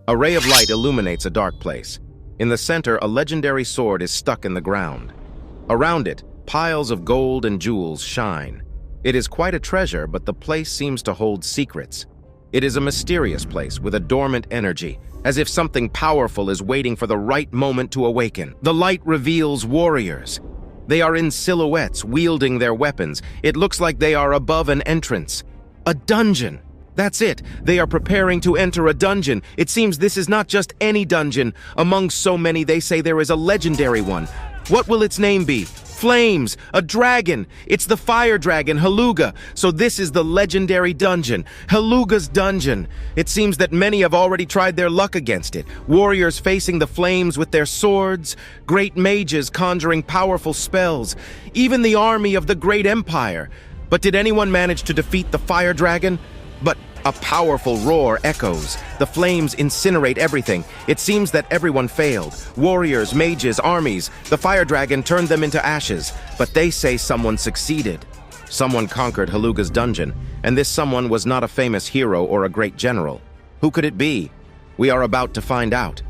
A ray of light illuminates a dark place. In the center, a legendary sword is stuck in the ground. Around it, piles of gold and jewels shine. It is quite a treasure, but the place seems to hold secrets. It is a mysterious place with a dormant energy, as if something powerful is waiting for the right moment to awaken. The light reveals warriors. They are in silhouettes, wielding their weapons. It looks like they are above an entrance. A dungeon! That's it. They are preparing to enter a dungeon. It seems this is not just any dungeon. Among so many, they say there is a legendary one. What will its name be? Flames! A dragon! It's the fire dragon, Haluga. So this is the legendary dungeon, Haluga's dungeon. It seems that many have already tried their luck against it. Warriors facing the flames with their swords, great mages conjuring powerful spells, even the army of the great empire. But did anyone manage to defeat the fire dragon? But a powerful roar echoes. The flames incinerate everything. It seems that everyone failed. Warriors, mages, armies. The fire dragon turned them into ashes. But they say someone succeeded. Someone conquered Haluga's dungeon, and this someone was not a famous hero or a great general. Who could it be? We are about to find out.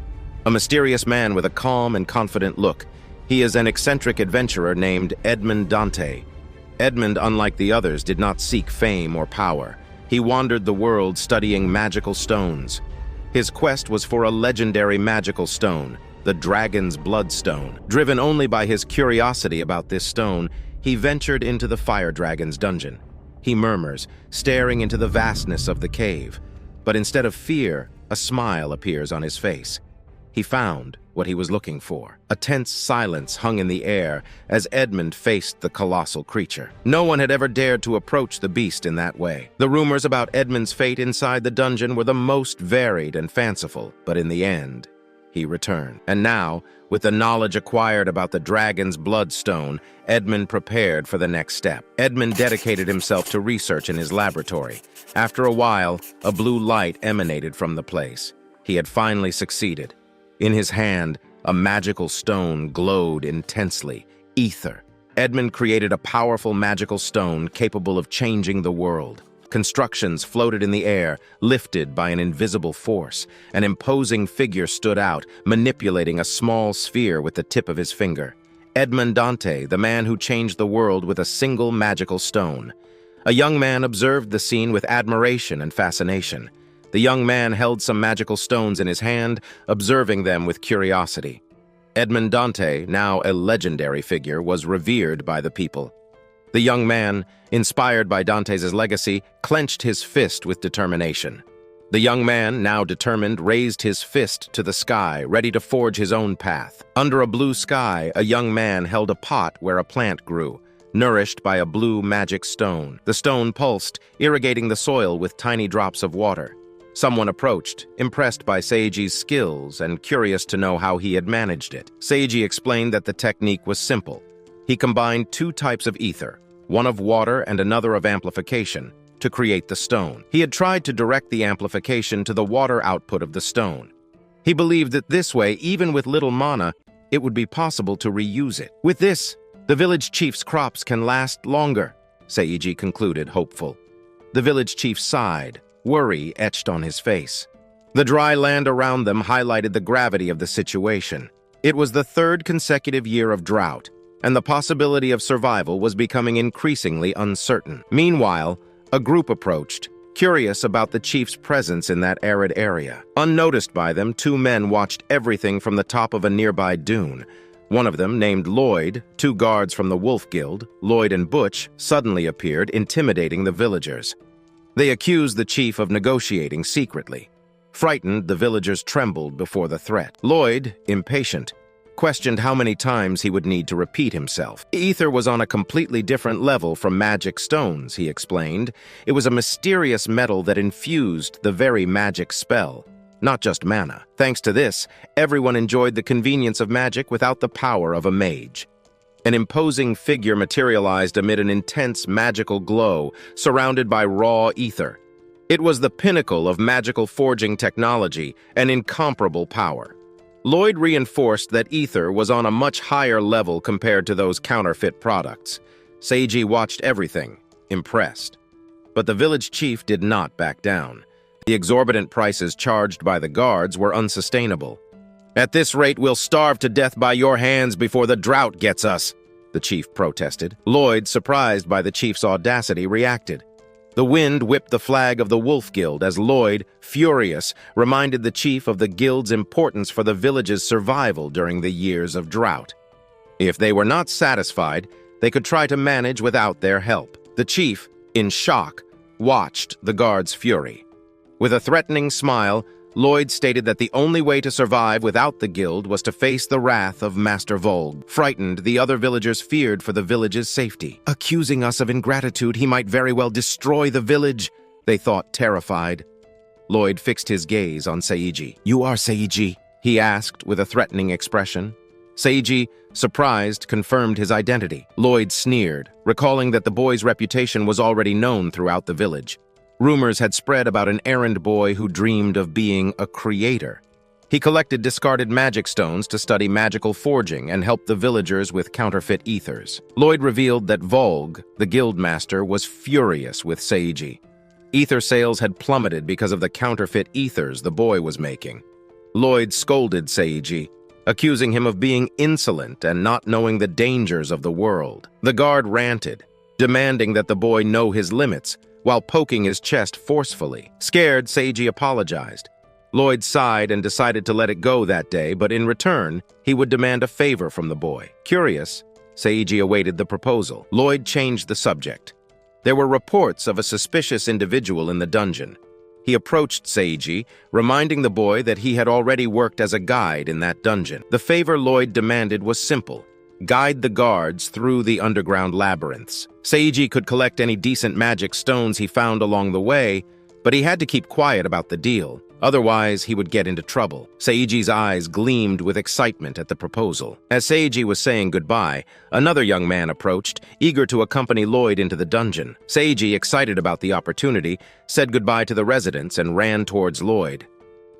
A mysterious man with a calm and confident look. He is an eccentric adventurer named Edmond Dantes. Edmond, unlike the others, did not seek fame or power. He wandered the world studying magical stones. His quest was for a legendary magical stone, the Dragon's Bloodstone. Driven only by his curiosity about this stone, he ventured into the Fire Dragon's dungeon. He murmurs, staring into the vastness of the cave. But instead of fear, a smile appears on his face. He found what he was looking for. A tense silence hung in the air as Edmond faced the colossal creature. No one had ever dared to approach the beast in that way. The rumors about Edmond's fate inside the dungeon were the most varied and fanciful, but in the end, he returned. And now, with the knowledge acquired about the Dragon's Bloodstone, Edmond prepared for the next step. Edmond dedicated himself to research in his laboratory. After a while, a blue light emanated from the place. He had finally succeeded. In his hand, a magical stone glowed intensely, ether. Edmond created a powerful magical stone capable of changing the world. Constructions floated in the air, lifted by an invisible force. An imposing figure stood out, manipulating a small sphere with the tip of his finger. Edmond Dantes, the man who changed the world with a single magical stone. A young man observed the scene with admiration and fascination. The young man held some magical stones in his hand, observing them with curiosity. Edmond Dantes, now a legendary figure, was revered by the people. The young man, inspired by Dantes' legacy, clenched his fist with determination. The young man, now determined, raised his fist to the sky, ready to forge his own path. Under a blue sky, a young man held a pot where a plant grew, nourished by a blue magic stone. The stone pulsed, irrigating the soil with tiny drops of water. Someone approached, impressed by Seiji's skills and curious to know how he had managed it. Seiji explained that the technique was simple. He combined two types of ether, one of water and another of amplification, to create the stone. He had tried to direct the amplification to the water output of the stone. He believed that this way, even with little mana, it would be possible to reuse it. With this, the village chief's crops can last longer, Seiji concluded, hopeful. The village chief sighed, worry etched on his face. The dry land around them highlighted the gravity of the situation. It was the third consecutive year of drought, and the possibility of survival was becoming increasingly uncertain. Meanwhile, a group approached, curious about the chief's presence in that arid area. Unnoticed by them, two men watched everything from the top of a nearby dune. One of them, named Lloyd, two guards from the Wolf Guild, Lloyd and Butch, suddenly appeared, intimidating the villagers. They accused the chief of negotiating secretly. Frightened, the villagers trembled before the threat. Lloyd, impatient, questioned how many times he would need to repeat himself. Ether was on a completely different level from magic stones, he explained. It was a mysterious metal that infused the very magic spell, not just mana. Thanks to this, everyone enjoyed the convenience of magic without the power of a mage. An imposing figure materialized amid an intense magical glow, surrounded by raw ether. It was the pinnacle of magical forging technology, an incomparable power. Lloyd reinforced that ether was on a much higher level compared to those counterfeit products. Seiji watched everything, impressed. But the village chief did not back down. The exorbitant prices charged by the guards were unsustainable. "At this rate, we'll starve to death by your hands before the drought gets us," the chief protested. Lloyd, surprised by the chief's audacity, reacted. The wind whipped the flag of the Wolf Guild as Lloyd, furious, reminded the chief of the guild's importance for the village's survival during the years of drought. If they were not satisfied, they could try to manage without their help. The chief, in shock, watched the guards' fury. With a threatening smile, Lloyd stated that the only way to survive without the guild was to face the wrath of Master Volg. Frightened, the other villagers feared for the village's safety. Accusing us of ingratitude, he might very well destroy the village, they thought, terrified. Lloyd fixed his gaze on Seiji. "You are Seiji?" he asked with a threatening expression. Seiji, surprised, confirmed his identity. Lloyd sneered, recalling that the boy's reputation was already known throughout the village. Rumors had spread about an errand boy who dreamed of being a creator. He collected discarded magic stones to study magical forging and helped the villagers with counterfeit ethers. Lloyd revealed that Volg, the guildmaster, was furious with Seiji. Ether sales had plummeted because of the counterfeit ethers the boy was making. Lloyd scolded Seiji, accusing him of being insolent and not knowing the dangers of the world. The guard ranted, demanding that the boy know his limits, while poking his chest forcefully. Scared, Seiji apologized. Lloyd sighed and decided to let it go that day, but in return, he would demand a favor from the boy. Curious, Seiji awaited the proposal. Lloyd changed the subject. There were reports of a suspicious individual in the dungeon. He approached Seiji, reminding the boy that he had already worked as a guide in that dungeon. The favor Lloyd demanded was simple: guide the guards through the underground labyrinths. Seiji could collect any decent magic stones he found along the way, but he had to keep quiet about the deal. Otherwise, he would get into trouble. Seiji's eyes gleamed with excitement at the proposal. As Seiji was saying goodbye, another young man approached, eager to accompany Lloyd into the dungeon. Seiji, excited about the opportunity, said goodbye to the residents and ran towards Lloyd.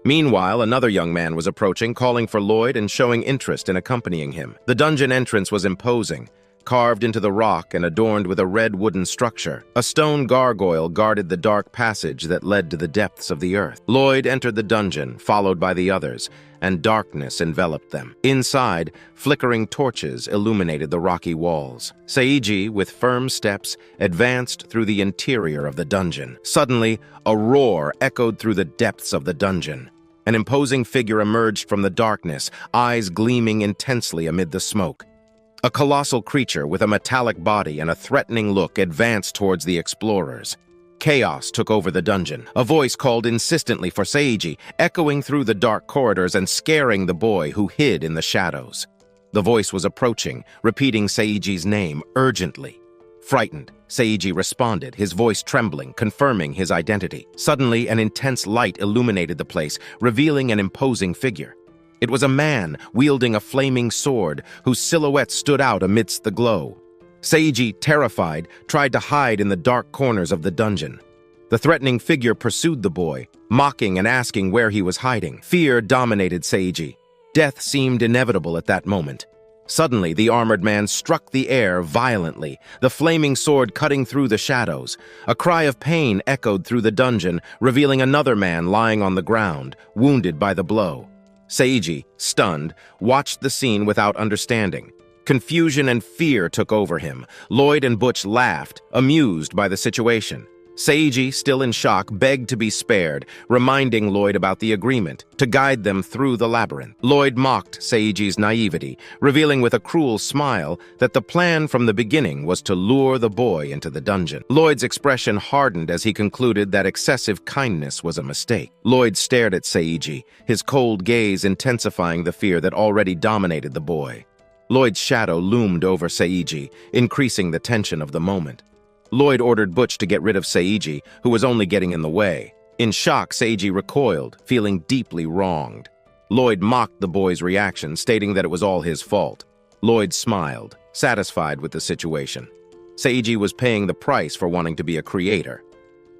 Meanwhile, another young man was approaching, calling for Lloyd and showing interest in accompanying him. The dungeon entrance was imposing, carved into the rock and adorned with a red wooden structure. A stone gargoyle guarded the dark passage that led to the depths of the earth. Lloyd entered the dungeon, followed by the others, and darkness enveloped them. Inside, flickering torches illuminated the rocky walls. Seiji, with firm steps, advanced through the interior of the dungeon. Suddenly, a roar echoed through the depths of the dungeon. An imposing figure emerged from the darkness, eyes gleaming intensely amid the smoke. A colossal creature with a metallic body and a threatening look advanced towards the explorers. Chaos took over the dungeon. A voice called insistently for Seiji, echoing through the dark corridors and scaring the boy who hid in the shadows. The voice was approaching, repeating Seiji's name urgently. Frightened, Seiji responded, his voice trembling, confirming his identity. Suddenly, an intense light illuminated the place, revealing an imposing figure. It was a man wielding a flaming sword whose silhouette stood out amidst the glow. Seiji, terrified, tried to hide in the dark corners of the dungeon. The threatening figure pursued the boy, mocking and asking where he was hiding. Fear dominated Seiji. Death seemed inevitable at that moment. Suddenly, the armored man struck the air violently, the flaming sword cutting through the shadows. A cry of pain echoed through the dungeon, revealing another man lying on the ground, wounded by the blow. Seiji, stunned, watched the scene without understanding. Confusion and fear took over him. Lloyd and Butch laughed, amused by the situation. Seiji, still in shock, begged to be spared, reminding Lloyd about the agreement, to guide them through the labyrinth. Lloyd mocked Seiji's naivety, revealing with a cruel smile that the plan from the beginning was to lure the boy into the dungeon. Lloyd's expression hardened as he concluded that excessive kindness was a mistake. Lloyd stared at Seiji, his cold gaze intensifying the fear that already dominated the boy. Lloyd's shadow loomed over Seiji, increasing the tension of the moment. Lloyd ordered Butch to get rid of Seiji, who was only getting in the way. In shock, Seiji recoiled, feeling deeply wronged. Lloyd mocked the boy's reaction, stating that it was all his fault. Lloyd smiled, satisfied with the situation. Seiji was paying the price for wanting to be a creator.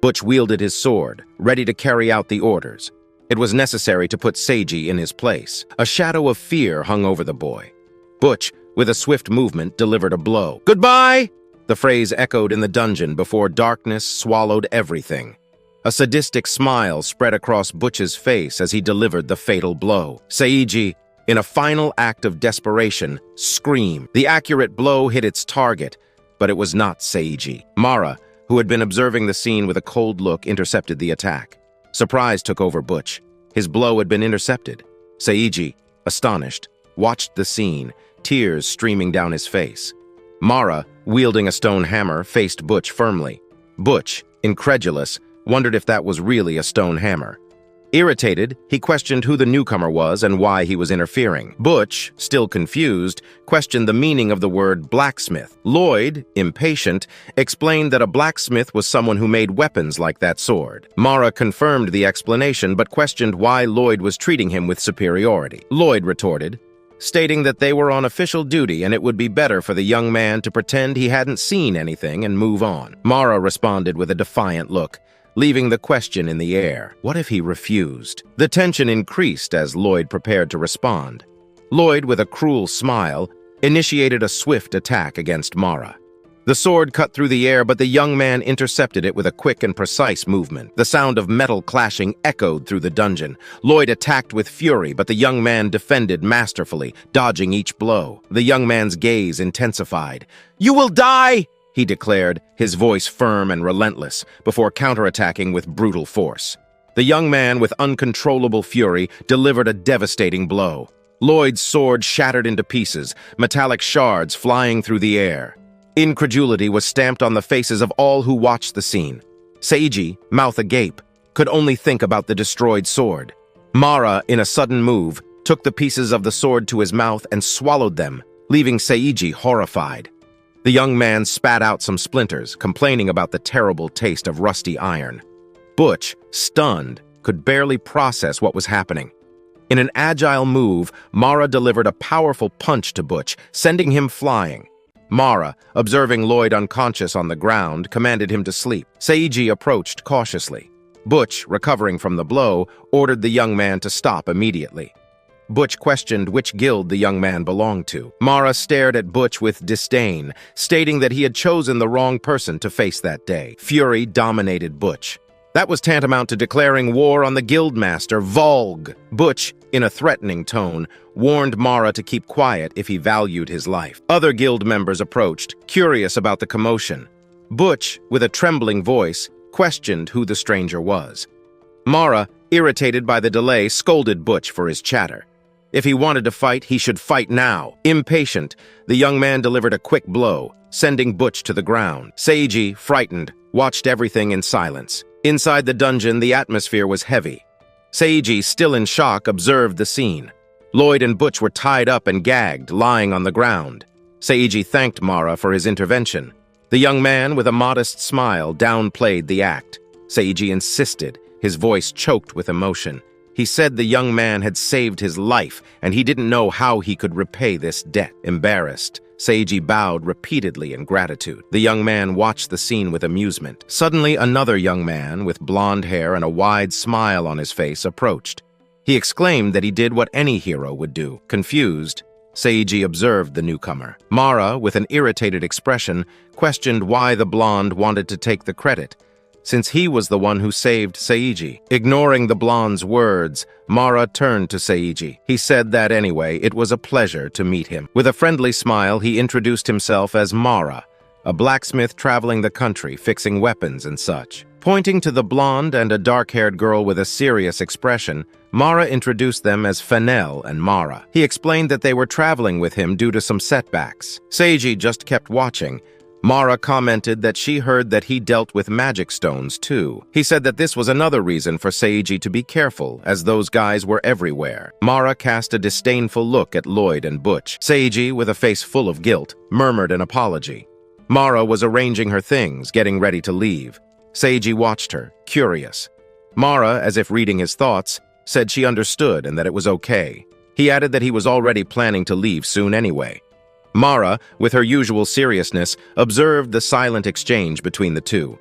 Butch wielded his sword, ready to carry out the orders. It was necessary to put Seiji in his place. A shadow of fear hung over the boy. Butch, with a swift movement, delivered a blow. "Goodbye!" The phrase echoed in the dungeon before darkness swallowed everything. A sadistic smile spread across Butch's face as he delivered the fatal blow. Seiji, in a final act of desperation, screamed. The accurate blow hit its target, but it was not Seiji. Mara, who had been observing the scene with a cold look, intercepted the attack. Surprise took over Butch. His blow had been intercepted. Seiji, astonished, watched the scene, tears streaming down his face. Mara, wielding a stone hammer, faced Butch firmly. Butch, incredulous, wondered if that was really a stone hammer. Irritated, he questioned who the newcomer was and why he was interfering. Butch, still confused, questioned the meaning of the word blacksmith. Lloyd, impatient, explained that a blacksmith was someone who made weapons like that sword. Mara confirmed the explanation but questioned why Lloyd was treating him with superiority. Lloyd retorted, stating that they were on official duty and it would be better for the young man to pretend he hadn't seen anything and move on. Mara responded with a defiant look, leaving the question in the air. What if he refused? The tension increased as Lloyd prepared to respond. Lloyd, with a cruel smile, initiated a swift attack against Mara. The sword cut through the air, but the young man intercepted it with a quick and precise movement. The sound of metal clashing echoed through the dungeon. Lloyd attacked with fury, but the young man defended masterfully, dodging each blow. The young man's gaze intensified. "You will die!" he declared, his voice firm and relentless, before counterattacking with brutal force. The young man, with uncontrollable fury, delivered a devastating blow. Lloyd's sword shattered into pieces, metallic shards flying through the air. Incredulity was stamped on the faces of all who watched the scene. Seiji, mouth agape, could only think about the destroyed sword. Mara, in a sudden move, took the pieces of the sword to his mouth and swallowed them, leaving Seiji horrified. The young man spat out some splinters, complaining about the terrible taste of rusty iron. Butch, stunned, could barely process what was happening. In an agile move, Mara delivered a powerful punch to Butch, sending him flying. Mara, observing Lloyd unconscious on the ground, commanded him to sleep. Seiji approached cautiously. Butch, recovering from the blow, ordered the young man to stop immediately. Butch questioned which guild the young man belonged to. Mara stared at Butch with disdain, stating that he had chosen the wrong person to face that day. Fury dominated Butch. That was tantamount to declaring war on the guildmaster, Volg. Butch, in a threatening tone, warned Mara to keep quiet if he valued his life. Other guild members approached, curious about the commotion. Butch, with a trembling voice, questioned who the stranger was. Mara, irritated by the delay, scolded Butch for his chatter. If he wanted to fight, he should fight now. Impatient, the young man delivered a quick blow, sending Butch to the ground. Seiji, frightened, watched everything in silence. Inside the dungeon, the atmosphere was heavy. Seiji, still in shock, observed the scene. Lloyd and Butch were tied up and gagged, lying on the ground. Seiji thanked Mara for his intervention. The young man, with a modest smile, downplayed the act. Seiji insisted, his voice choked with emotion. He said the young man had saved his life, and he didn't know how he could repay this debt. Embarrassed, Seiji bowed repeatedly in gratitude. The young man watched the scene with amusement. Suddenly, another young man, with blonde hair and a wide smile on his face, approached. He exclaimed that he did what any hero would do. Confused, Seiji observed the newcomer. Mara, with an irritated expression, questioned why the blonde wanted to take the credit, since he was the one who saved Seiji. Ignoring the blonde's words, Mara turned to Seiji. He said that anyway, it was a pleasure to meet him. With a friendly smile, he introduced himself as Mara, a blacksmith traveling the country, fixing weapons and such. Pointing to the blonde and a dark-haired girl with a serious expression, Mara introduced them as Fennel and Mara. He explained that they were traveling with him due to some setbacks. Seiji just kept watching. Mara commented that she heard that he dealt with magic stones too. He said that this was another reason for Seiji to be careful, as those guys were everywhere. Mara cast a disdainful look at Lloyd and Butch. Seiji, with a face full of guilt, murmured an apology. Mara was arranging her things, getting ready to leave. Seiji watched her, curious. Mara, as if reading his thoughts, said she understood and that it was okay. He added that he was already planning to leave soon anyway. Mara, with her usual seriousness, observed the silent exchange between the two.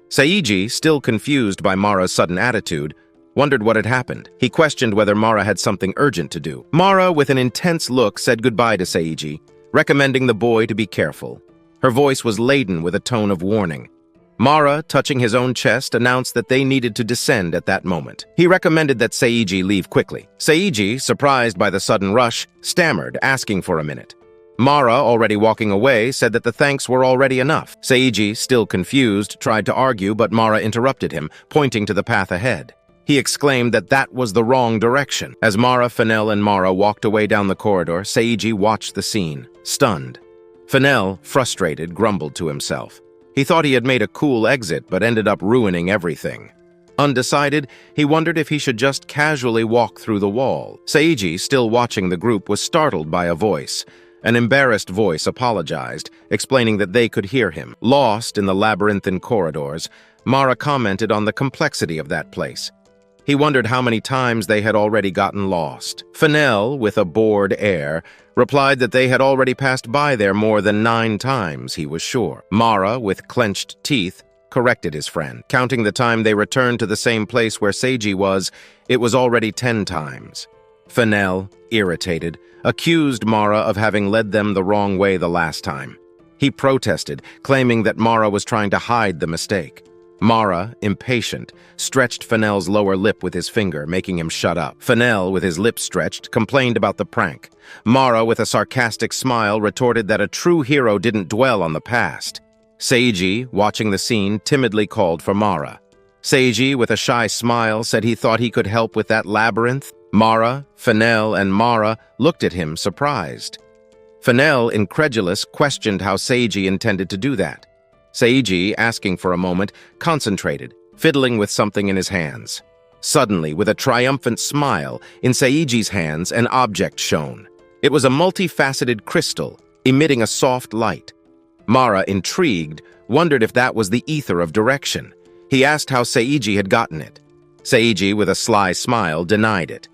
Seiji, still confused by Mara's sudden attitude, wondered what had happened. He questioned whether Mara had something urgent to do. Mara, with an intense look, said goodbye to Seiji, recommending the boy to be careful. Her voice was laden with a tone of warning. Mara, touching his own chest, announced that they needed to descend at that moment. He recommended that Seiji leave quickly. Seiji, surprised by the sudden rush, stammered, asking for a minute. Mara, already walking away, said that the thanks were already enough. Seiji, still confused, tried to argue, but Mara interrupted him, pointing to the path ahead. He exclaimed that that was the wrong direction. As Mara, Fennel, and Mara walked away down the corridor, Seiji watched the scene, stunned. Fennel, frustrated, grumbled to himself. He thought he had made a cool exit, but ended up ruining everything. Undecided, he wondered if he should just casually walk through the wall. Seiji, still watching the group, was startled by a voice. An embarrassed voice apologized, explaining that they could hear him. Lost in the labyrinthine corridors, Mara commented on the complexity of that place. He wondered how many times they had already gotten lost. Fennel, with a bored air, replied that they had already passed by there more than 9 times, he was sure. Mara, with clenched teeth, corrected his friend. Counting the time they returned to the same place where Seiji was, it was already 10 times. Fennel, irritated, accused Mara of having led them the wrong way the last time. He protested, claiming that Mara was trying to hide the mistake. Mara, impatient, stretched Fennel's lower lip with his finger, making him shut up. Fennel, with his lips stretched, complained about the prank. Mara, with a sarcastic smile, retorted that a true hero didn't dwell on the past. Seiji, watching the scene, timidly called for Mara. Seiji, with a shy smile, said he thought he could help with that labyrinth. Mara, Fennel, and Mara looked at him, surprised. Fennel, incredulous, questioned how Seiji intended to do that. Seiji, asking for a moment, concentrated, fiddling with something in his hands. Suddenly, with a triumphant smile, in Seiji's hands, an object shone. It was a multifaceted crystal, emitting a soft light. Mara, intrigued, wondered if that was the ether of direction. He asked how Seiji had gotten it. Seiji, with a sly smile, denied it.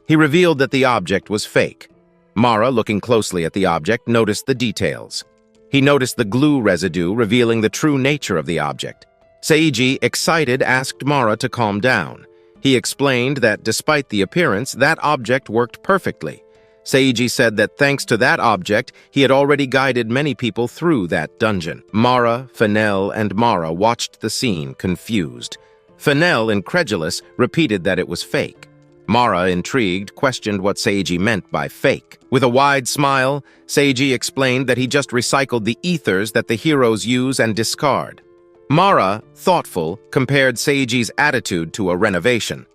He revealed that the object was fake. Mara, looking closely at the object, noticed the details. He noticed the glue residue, revealing the true nature of the object. Seiji, excited, asked Mara to calm down. He explained that despite the appearance, that object worked perfectly. Seiji said that thanks to that object, he had already guided many people through that dungeon. Mara, Fennel, and Mara watched the scene, confused. Fennel, incredulous, repeated that it was fake. Mara, intrigued, questioned what Seiji meant by fake. With a wide smile, Seiji explained that he just recycled the ethers that the heroes use and discard. Mara, thoughtful, compared Seiji's attitude to a renovation.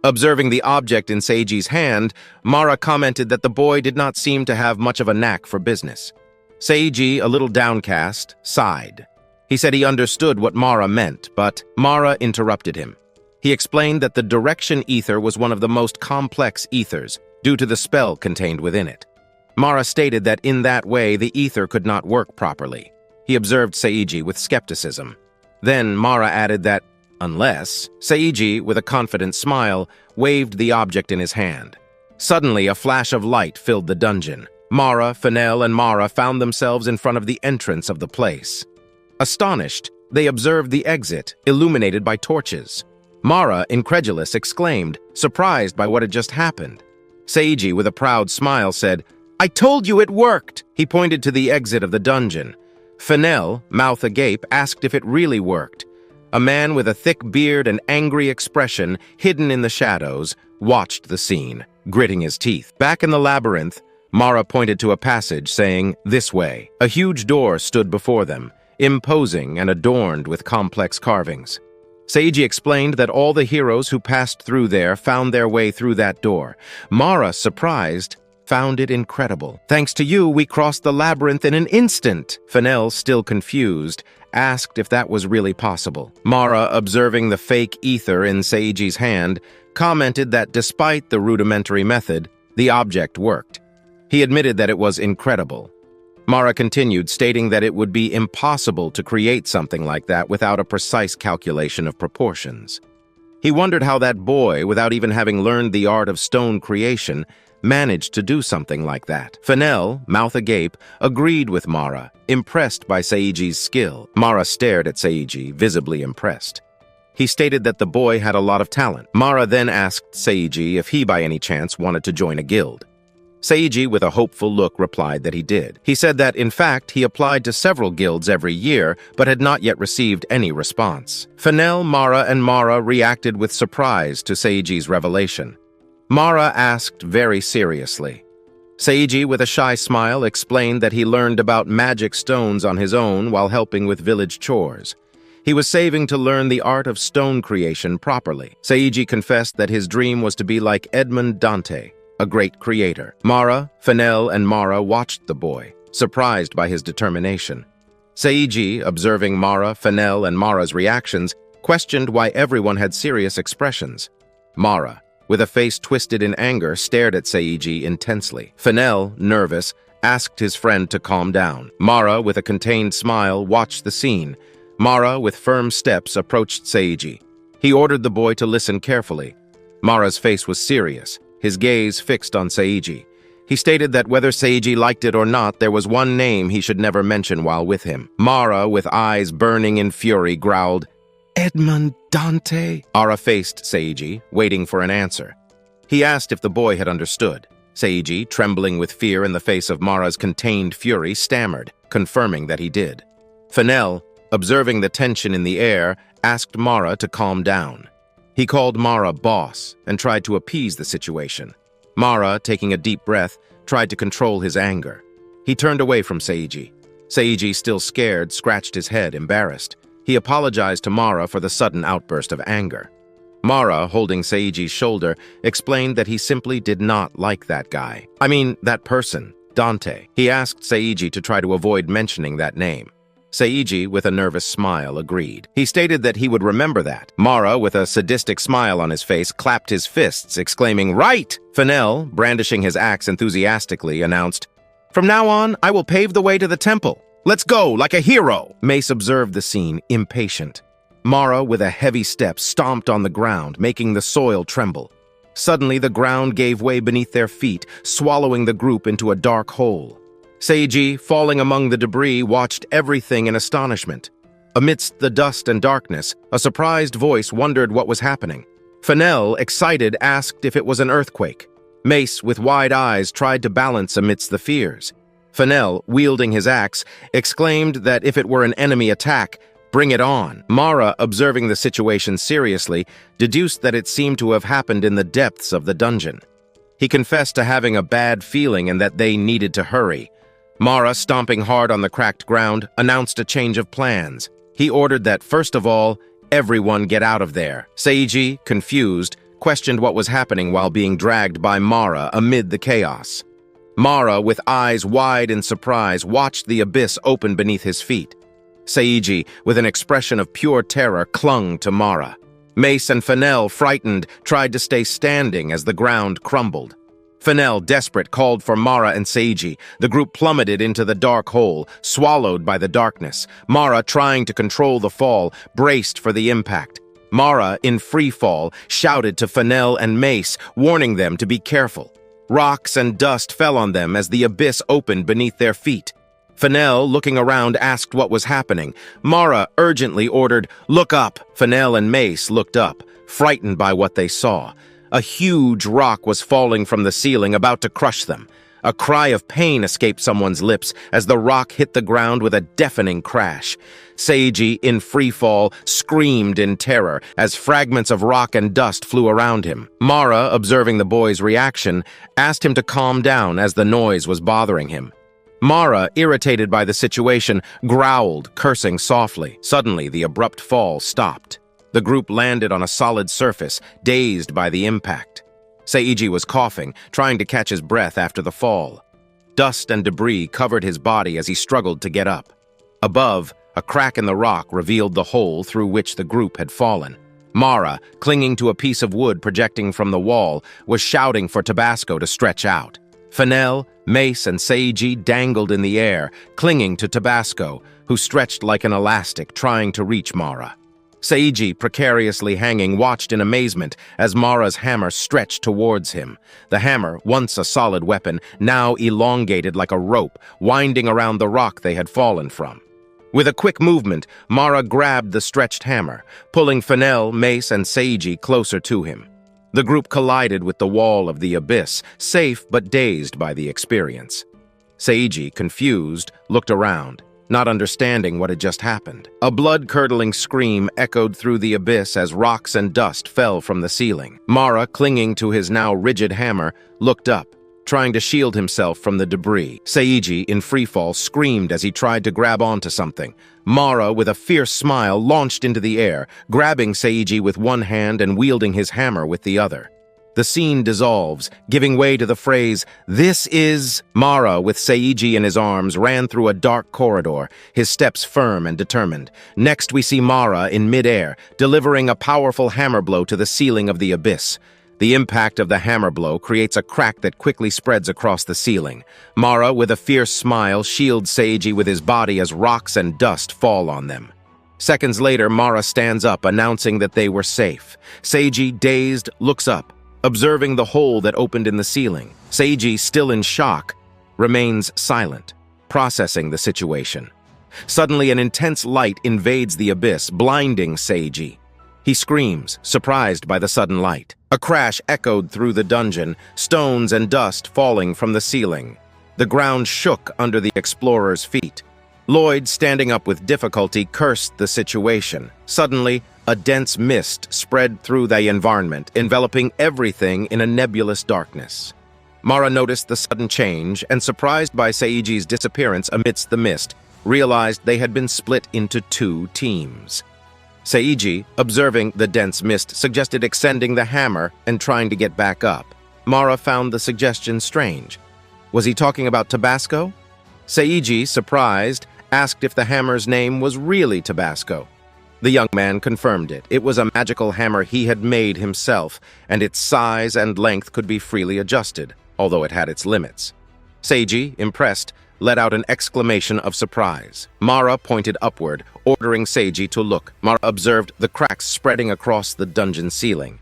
Observing the object in Seiji's hand, Mara commented that the boy did not seem to have much of a knack for business. Seiji, a little downcast, sighed. He said he understood what Mara meant, but Mara interrupted him. He explained that the direction ether was one of the most complex ethers, due to the spell contained within it. Mara stated that in that way the ether could not work properly. He observed Seiji with skepticism. Then Mara added that, unless, Seiji, with a confident smile, waved the object in his hand. Suddenly, a flash of light filled the dungeon. Mara, Fennel, and Mara found themselves in front of the entrance of the place. Astonished, they observed the exit, illuminated by torches. Mara, incredulous, exclaimed, surprised by what had just happened. Seiji, with a proud smile, said, "I told you it worked!" He pointed to the exit of the dungeon. Fennel, mouth agape, asked if it really worked. A man with a thick beard and angry expression, hidden in the shadows, watched the scene, gritting his teeth. Back in the labyrinth, Mara pointed to a passage, saying, "This way." A huge door stood before them, imposing and adorned with complex carvings. Seiji explained that all the heroes who passed through there found their way through that door. Mara, surprised, found it incredible. "Thanks to you, we crossed the labyrinth in an instant." Fennel, still confused, asked if that was really possible. Mara, observing the fake ether in Seiji's hand, commented that despite the rudimentary method, the object worked. He admitted that it was incredible. Mara continued, stating that it would be impossible to create something like that without a precise calculation of proportions. He wondered how that boy, without even having learned the art of stone creation, managed to do something like that. Fennel, mouth agape, agreed with Mara, impressed by Seiji's skill. Mara stared at Seiji, visibly impressed. He stated that the boy had a lot of talent. Mara then asked Seiji if he by any chance wanted to join a guild. Seiji, with a hopeful look, replied that he did. He said that, in fact, he applied to several guilds every year, but had not yet received any response. Fennel, Mara, and Mara reacted with surprise to Seiji's revelation. Mara asked very seriously. Seiji, with a shy smile, explained that he learned about magic stones on his own while helping with village chores. He was saving to learn the art of stone creation properly. Seiji confessed that his dream was to be like Edmond Dantes, a great creator. Mara, Fennel, and Mara watched the boy, surprised by his determination. Seiji, observing Mara, Fennel, and Mara's reactions, questioned why everyone had serious expressions. Mara, with a face twisted in anger, stared at Seiji intensely. Fennel, nervous, asked his friend to calm down. Mara, with a contained smile, watched the scene. Mara, with firm steps, approached Seiji. He ordered the boy to listen carefully. Mara's face was serious, his gaze fixed on Seiji. He stated that whether Seiji liked it or not, there was one name he should never mention while with him. Mara, with eyes burning in fury, growled, "Edmond Dantes?" Mara faced Seiji, waiting for an answer. He asked if the boy had understood. Seiji, trembling with fear in the face of Mara's contained fury, stammered, confirming that he did. Fennel, observing the tension in the air, asked Mara to calm down. He called Mara boss and tried to appease the situation. Mara, taking a deep breath, tried to control his anger. He turned away from Seiji. Seiji, still scared, scratched his head, embarrassed. He apologized to Mara for the sudden outburst of anger. Mara, holding Seiji's shoulder, explained that he simply did not like that guy. That person, Dante. He asked Seiji to try to avoid mentioning that name. Seiji, with a nervous smile, agreed. He stated that he would remember that. Mara, with a sadistic smile on his face, clapped his fists, exclaiming, "Right!" Fennel, brandishing his axe enthusiastically, announced, "From now on, I will pave the way to the temple. Let's go, like a hero!" Mace observed the scene, impatient. Mara, with a heavy step, stomped on the ground, making the soil tremble. Suddenly, the ground gave way beneath their feet, swallowing the group into a dark hole. Seiji, falling among the debris, watched everything in astonishment. Amidst the dust and darkness, a surprised voice wondered what was happening. Fennel, excited, asked if it was an earthquake. Mace, with wide eyes, tried to balance amidst the fears. Fennel, wielding his axe, exclaimed that if it were an enemy attack, bring it on. Mara, observing the situation seriously, deduced that it seemed to have happened in the depths of the dungeon. He confessed to having a bad feeling and that they needed to hurry. Mara, stomping hard on the cracked ground, announced a change of plans. He ordered that, first of all, everyone get out of there. Seiji, confused, questioned what was happening while being dragged by Mara amid the chaos. Mara, with eyes wide in surprise, watched the abyss open beneath his feet. Seiji, with an expression of pure terror, clung to Mara. Mace and Fennel, frightened, tried to stay standing as the ground crumbled. Fennel, desperate, called for Mara and Seiji. The group plummeted into the dark hole, swallowed by the darkness. Mara, trying to control the fall, braced for the impact. Mara, in free fall, shouted to Fennel and Mace, warning them to be careful. Rocks and dust fell on them as the abyss opened beneath their feet. Fennel, looking around, asked what was happening. Mara urgently ordered, "Look up!" Fennel and Mace looked up, frightened by what they saw. A huge rock was falling from the ceiling, about to crush them. A cry of pain escaped someone's lips as the rock hit the ground with a deafening crash. Seiji, in free fall, screamed in terror as fragments of rock and dust flew around him. Mara, observing the boy's reaction, asked him to calm down as the noise was bothering him. Mara, irritated by the situation, growled, cursing softly. Suddenly, the abrupt fall stopped. The group landed on a solid surface, dazed by the impact. Seiji was coughing, trying to catch his breath after the fall. Dust and debris covered his body as he struggled to get up. Above, a crack in the rock revealed the hole through which the group had fallen. Mara, clinging to a piece of wood projecting from the wall, was shouting for Tabasco to stretch out. Fennel, Mace, and Seiji dangled in the air, clinging to Tabasco, who stretched like an elastic, trying to reach Mara. Seiji, precariously hanging, watched in amazement as Mara's hammer stretched towards him. The hammer, once a solid weapon, now elongated like a rope, winding around the rock they had fallen from. With a quick movement, Mara grabbed the stretched hammer, pulling Fennel, Mace, and Seiji closer to him. The group collided with the wall of the abyss, safe but dazed by the experience. Seiji, confused, looked around, not understanding what had just happened. A blood-curdling scream echoed through the abyss as rocks and dust fell from the ceiling. Mara, clinging to his now rigid hammer, looked up, trying to shield himself from the debris. Seiji, in freefall, screamed as he tried to grab onto something. Mara, with a fierce smile, launched into the air, grabbing Seiji with one hand and wielding his hammer with the other. The scene dissolves, giving way to the phrase, "This is..." Mara, with Seiji in his arms, ran through a dark corridor, his steps firm and determined. Next, we see Mara in midair, delivering a powerful hammer blow to the ceiling of the abyss. The impact of the hammer blow creates a crack that quickly spreads across the ceiling. Mara, with a fierce smile, shields Seiji with his body as rocks and dust fall on them. Seconds later, Mara stands up, announcing that they were safe. Seiji, dazed, looks up, observing the hole that opened in the ceiling. Seiji, still in shock, remains silent, processing the situation. Suddenly, an intense light invades the abyss, blinding Seiji. He screams, surprised by the sudden light. A crash echoed through the dungeon, stones and dust falling from the ceiling. The ground shook under the explorer's feet. Lloyd, standing up with difficulty, cursed the situation. Suddenly, a dense mist spread through the environment, enveloping everything in a nebulous darkness. Mara noticed the sudden change and, surprised by Seiji's disappearance amidst the mist, realized they had been split into two teams. Seiji, observing the dense mist, suggested extending the hammer and trying to get back up. Mara found the suggestion strange. Was he talking about Tabasco? Seiji, surprised, asked if the hammer's name was really Tabasco. The young man confirmed it. It was a magical hammer he had made himself, and its size and length could be freely adjusted, although it had its limits. Seiji, impressed, let out an exclamation of surprise. Mara pointed upward, ordering Seiji to look. Mara observed the cracks spreading across the dungeon ceiling.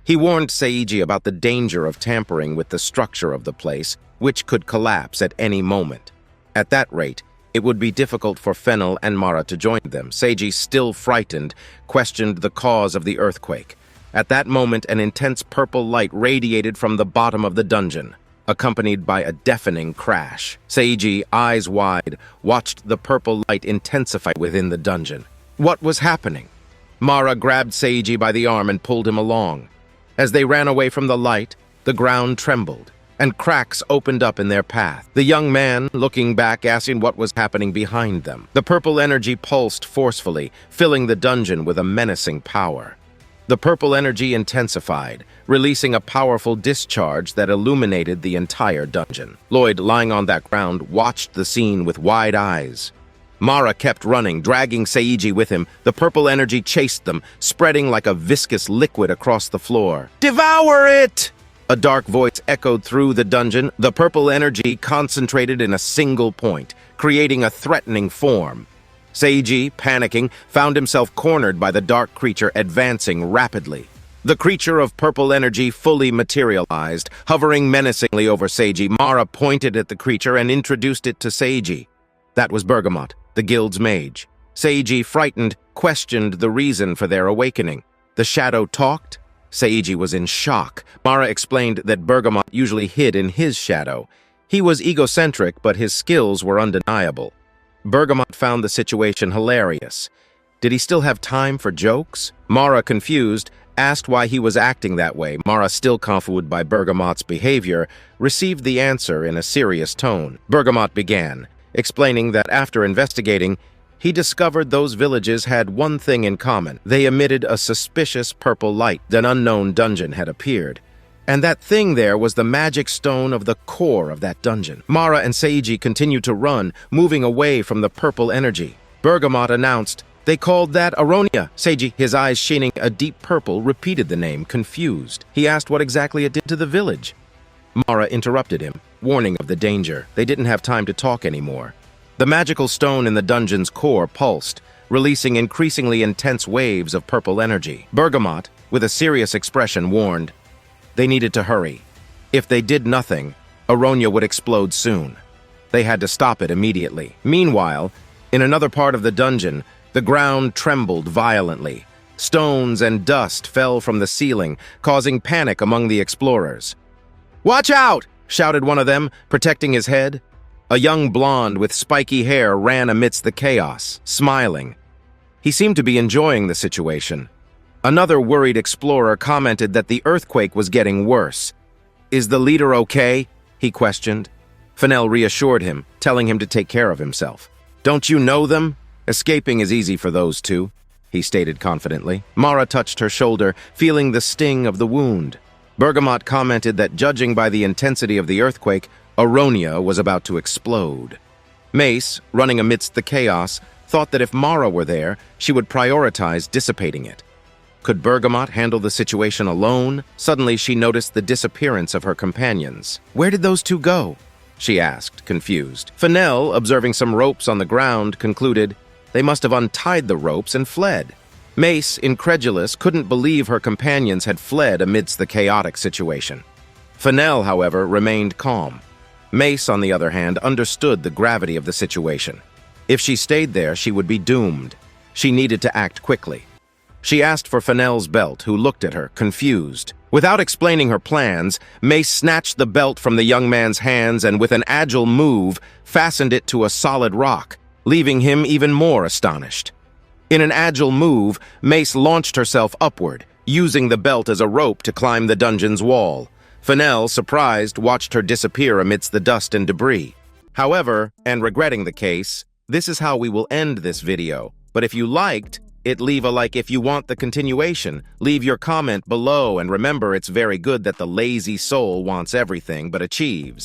He warned Seiji about the danger of tampering with the structure of the place, which could collapse at any moment. At that rate, it would be difficult for Fennel and Mara to join them. Seiji, still frightened, questioned the cause of the earthquake. At that moment, an intense purple light radiated from the bottom of the dungeon, accompanied by a deafening crash. Seiji, eyes wide, watched the purple light intensify within the dungeon. What was happening? Mara grabbed Seiji by the arm and pulled him along. As they ran away from the light, the ground trembled, and cracks opened up in their path. The young man, looking back, asking what was happening behind them. The purple energy pulsed forcefully, filling the dungeon with a menacing power. The purple energy intensified, releasing a powerful discharge that illuminated the entire dungeon. Lloyd, lying on that ground, watched the scene with wide eyes. Mara kept running, dragging Seiji with him. The purple energy chased them, spreading like a viscous liquid across the floor. "Devour it!" A dark voice echoed through the dungeon. The purple energy concentrated in a single point, creating a threatening form. Seiji, panicking, found himself cornered by the dark creature advancing rapidly. The creature of purple energy fully materialized, hovering menacingly over Seiji. Mara pointed at the creature and introduced it to Seiji. That was Bergamot, the guild's mage. Seiji, frightened, questioned the reason for their awakening. The shadow talked? Seiji was in shock. Mara explained that Bergamot usually hid in his shadow. He was egocentric, but his skills were undeniable. Bergamot found the situation hilarious. Did he still have time for jokes? Mara, confused, asked why he was acting that way. Mara, still confused by Bergamot's behavior, received the answer in a serious tone. Bergamot began, explaining that after investigating, he discovered those villages had one thing in common. They emitted a suspicious purple light. An unknown dungeon had appeared. And that thing there was the magic stone of the core of that dungeon. Mara and Seiji continued to run, moving away from the purple energy. Bergamot announced, "They called that Aronia." Seiji, his eyes shining a deep purple, repeated the name, confused. He asked what exactly it did to the village. Mara interrupted him, warning of the danger. They didn't have time to talk anymore. The magical stone in the dungeon's core pulsed, releasing increasingly intense waves of purple energy. Bergamot, with a serious expression, warned, they needed to hurry. If they did nothing, Aronia would explode soon. They had to stop it immediately. Meanwhile, in another part of the dungeon, the ground trembled violently. Stones and dust fell from the ceiling, causing panic among the explorers. "Watch out!" shouted one of them, protecting his head. A young blonde with spiky hair ran amidst the chaos, smiling. He seemed to be enjoying the situation. Another worried explorer commented that the earthquake was getting worse. "Is the leader okay?" he questioned. Fennell reassured him, telling him to take care of himself. "Don't you know them? Escaping is easy for those two," he stated confidently. Mara touched her shoulder, feeling the sting of the wound. Bergamot commented that judging by the intensity of the earthquake, Aronia was about to explode. Mace, running amidst the chaos, thought that if Mara were there, she would prioritize dissipating it. Could Bergamot handle the situation alone? Suddenly, she noticed the disappearance of her companions. "Where did those two go?" she asked, confused. Fennell, observing some ropes on the ground, concluded they must have untied the ropes and fled. Mace, incredulous, couldn't believe her companions had fled amidst the chaotic situation. Fennell, however, remained calm. Mace, on the other hand, understood the gravity of the situation. If she stayed there, she would be doomed. She needed to act quickly. She asked for Fennell's belt, who looked at her, confused. Without explaining her plans, Mace snatched the belt from the young man's hands and, with an agile move, fastened it to a solid rock, leaving him even more astonished. In an agile move, Mace launched herself upward, using the belt as a rope to climb the dungeon's wall. Fennell, surprised, watched her disappear amidst the dust and debris. However, and regretting the case, this is how we will end this video. But if you liked it, leave a like. If you want the continuation, leave your comment below, and remember, it's very good that the lazy soul wants everything but achieves.